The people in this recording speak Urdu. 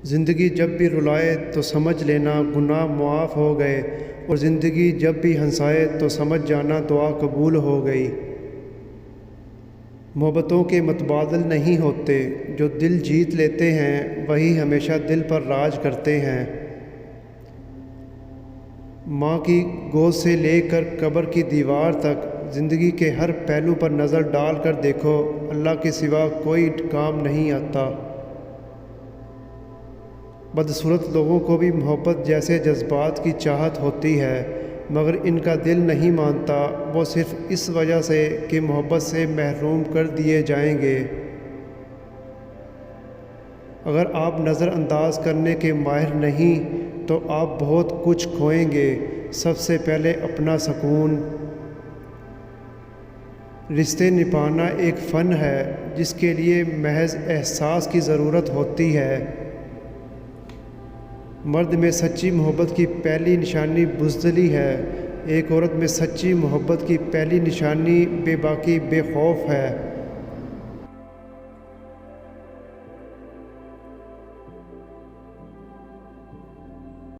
زندگی جب بھی رلائے تو سمجھ لینا گناہ معاف ہو گئے، اور زندگی جب بھی ہنسائے تو سمجھ جانا دعا قبول ہو گئی۔ محبتوں کے متبادل نہیں ہوتے، جو دل جیت لیتے ہیں وہی ہمیشہ دل پر راج کرتے ہیں۔ ماں کی گود سے لے کر قبر کی دیوار تک زندگی کے ہر پہلو پر نظر ڈال کر دیکھو، اللہ کے سوا کوئی کام نہیں آتا۔ بدصورت لوگوں کو بھی محبت جیسے جذبات کی چاہت ہوتی ہے، مگر ان کا دل نہیں مانتا، وہ صرف اس وجہ سے کہ محبت سے محروم کر دیے جائیں گے۔ اگر آپ نظر انداز کرنے کے ماہر نہیں تو آپ بہت کچھ کھوئیں گے۔ سب سے پہلے اپنا سکون۔ رشتے نبھانا ایک فن ہے جس کے لیے محض احساس کی ضرورت ہوتی ہے۔ مرد میں سچی محبت کی پہلی نشانی بزدلی ہے، ایک عورت میں سچی محبت کی پہلی نشانی بے باکی بے خوف ہے۔